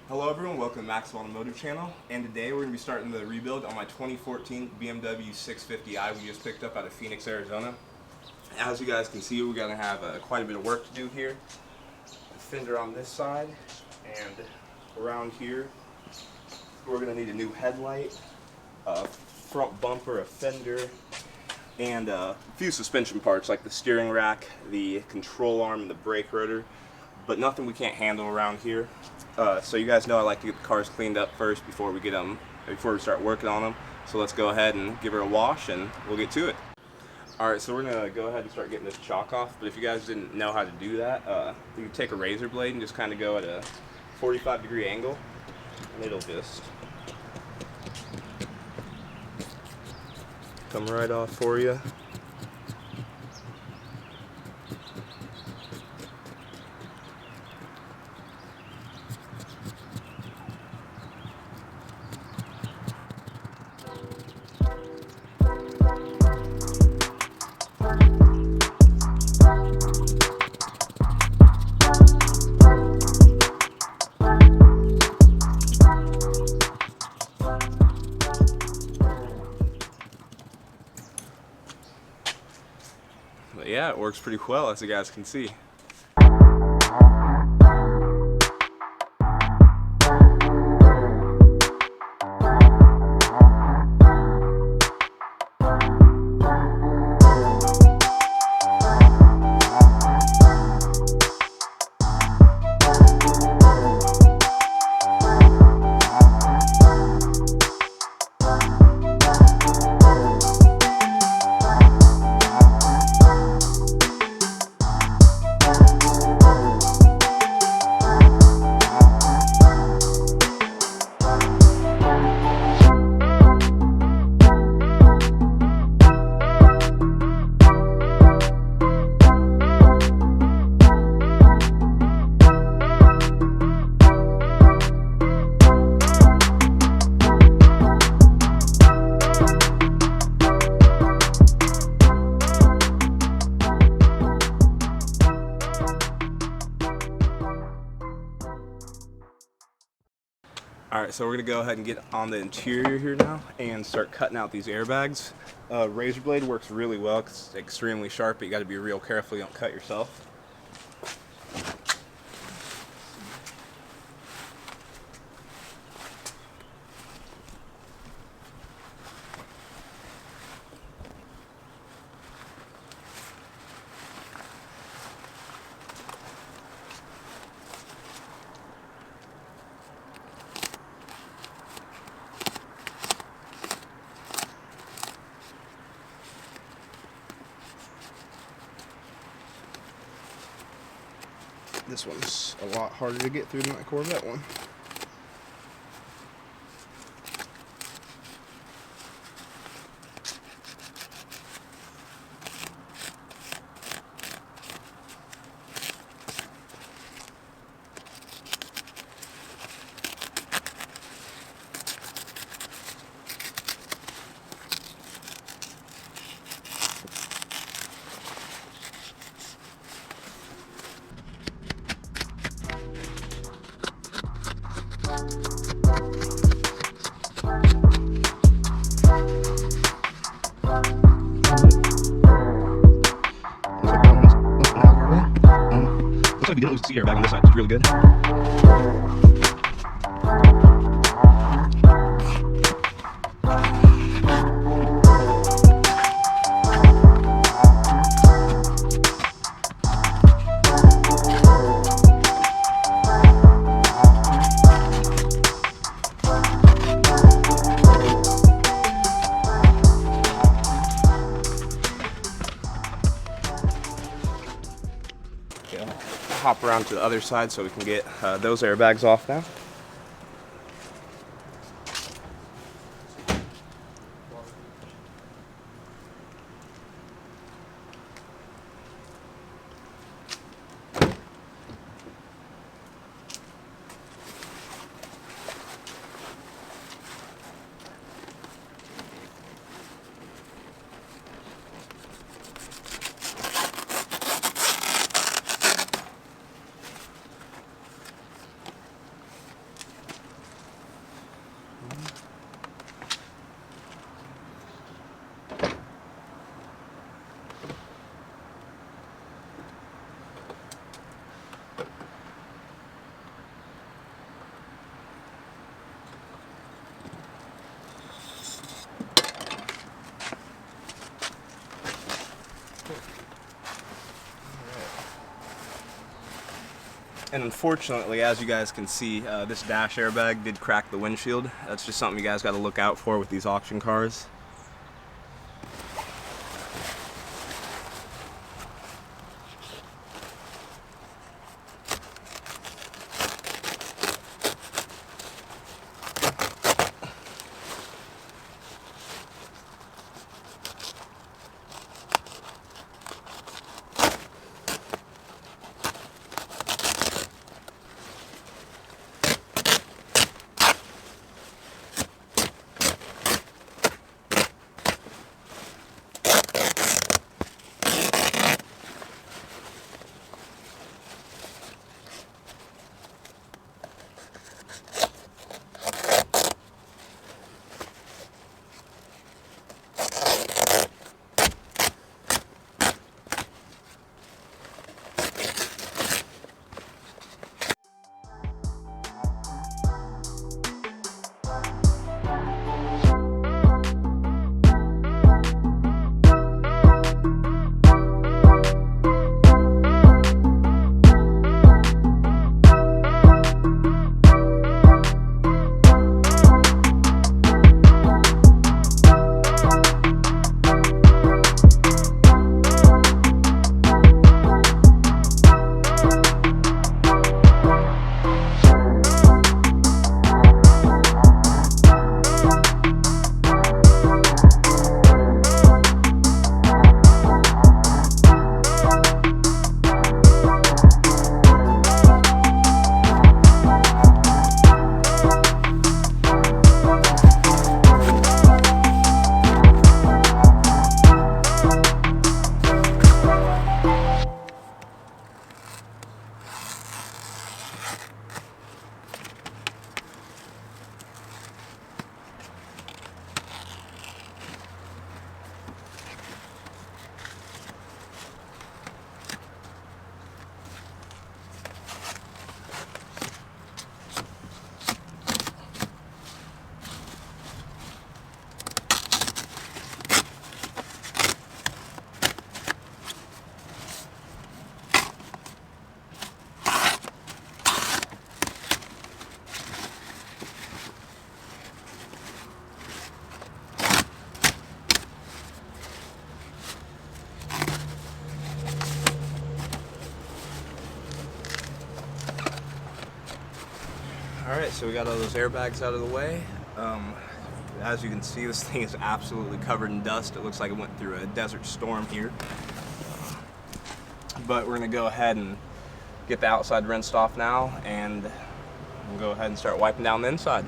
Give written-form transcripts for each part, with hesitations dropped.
Hello everyone, welcome to Max Automotive Channel, and today we're going to be starting the rebuild on my 2014 BMW 650i we just picked up out of Phoenix, Arizona. As you guys can see, we're going to have quite a bit of work to do here. A fender on this side, and around here we're going to need a new headlight, a front bumper, a fender, and a few suspension parts like the steering rack, the control arm, and the brake rotor, but nothing we can't handle around here. So you guys know I like to get the cars cleaned up first before we start working on them. So let's go ahead and give her a wash and we'll get to it. Alright, so we're going to go ahead and start getting this chalk off, but if you guys didn't know how to do that, you can take a razor blade and just kind of go at a 45-degree angle, and it'll just come right off for you. But yeah, it works pretty well, as you guys can see. Alright, so we're going to go ahead and get on the interior here now and start cutting out these airbags. Razor blade works really well because it's extremely sharp, but you got to be real careful you don't cut yourself. This one's a lot harder to get through than that Corvette one. Looks like we didn't lose the airbag on this side, which is really good. Hop around to the other side so we can get those airbags off now. And unfortunately, as you guys can see, this dash airbag did crack the windshield. That's just something you guys got to look out for with these auction cars. Alright, so we got all those airbags out of the way. As you can see, this thing is absolutely covered in dust. It looks like it went through a desert storm here. But we're going to go ahead and get the outside rinsed off now, and we'll go ahead and start wiping down the inside.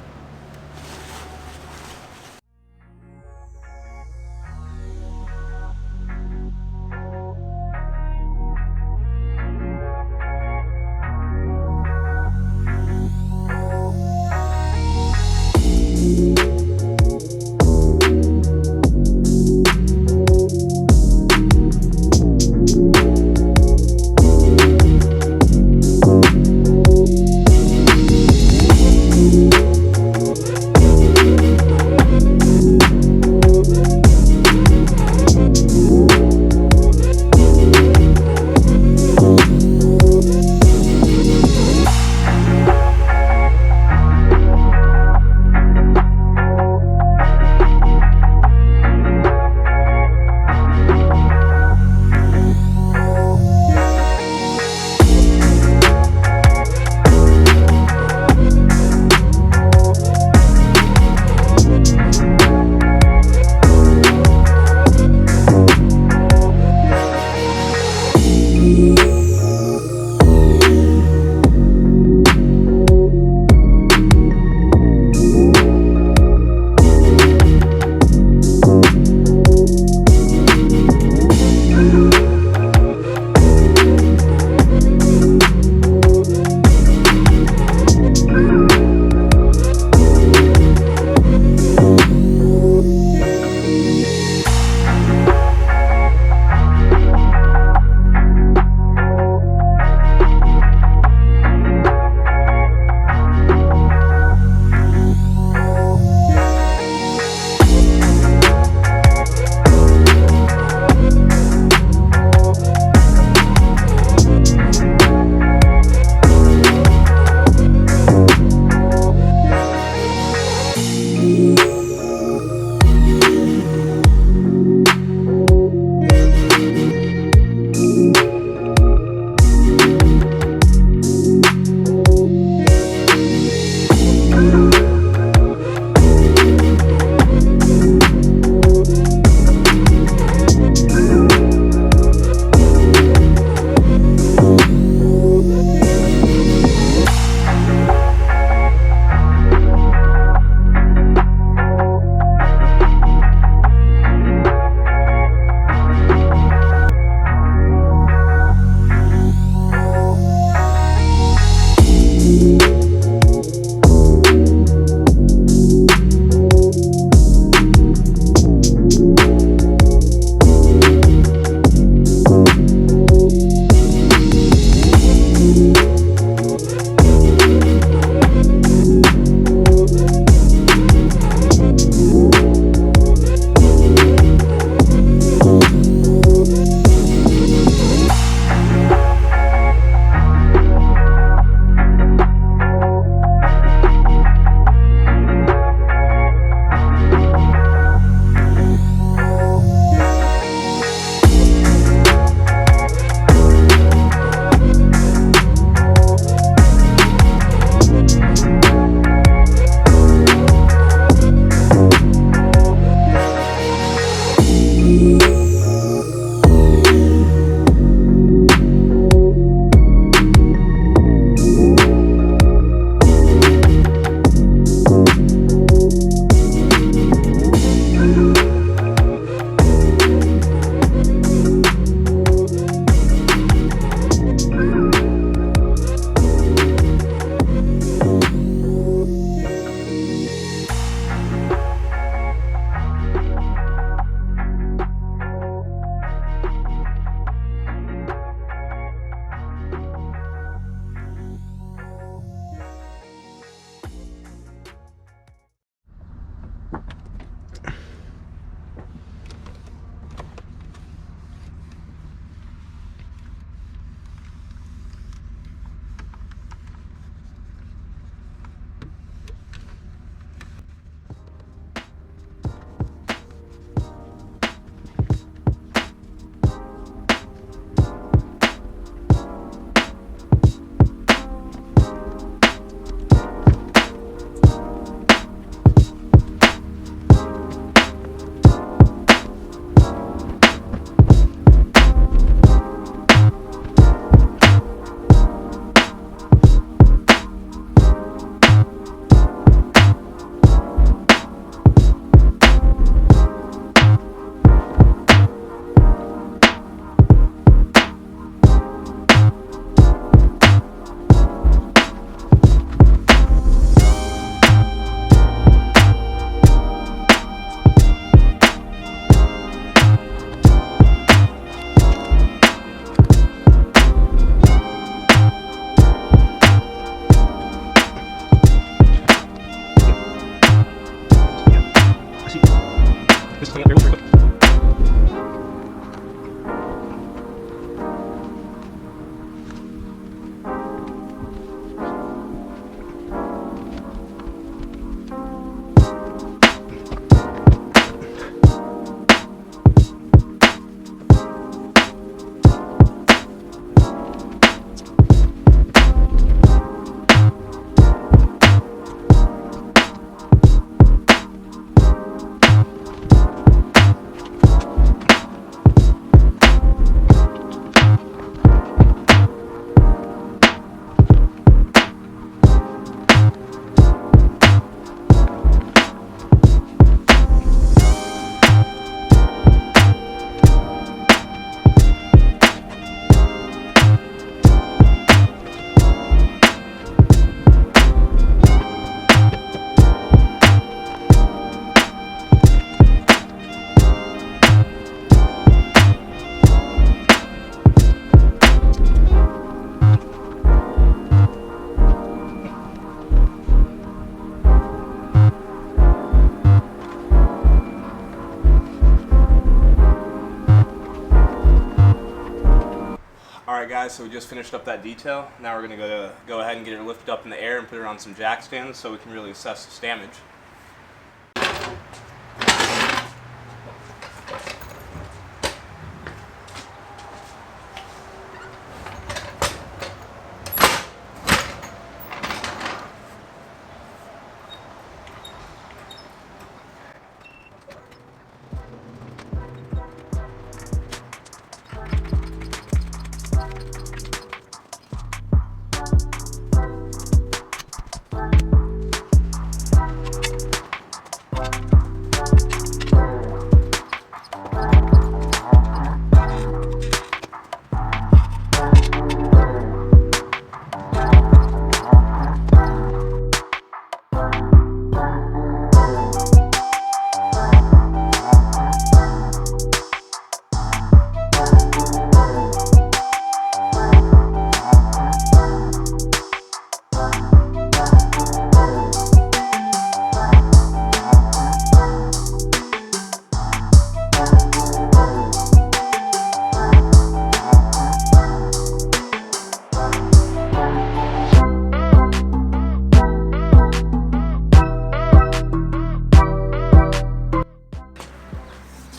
guys, so we just finished up that detail. Now we're going to go ahead and get her lifted up in the air and put her on some jack stands so we can really assess this damage.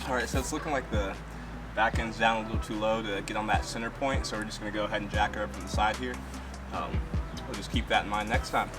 Alright, so it's looking like the back end's down a little too low to get on that center point, so we're just going to go ahead and jack her up from the side here. We'll just keep that in mind next time.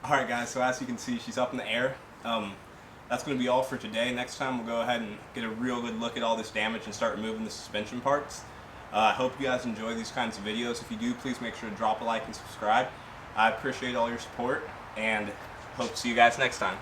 Alright guys, so as you can see, she's up in the air. That's going to be all for today. Next time we'll go ahead and get a real good look at all this damage and start removing the suspension parts. I hope you guys enjoy these kinds of videos. If you do, please make sure to drop a like and subscribe. I appreciate all your support and hope to see you guys next time.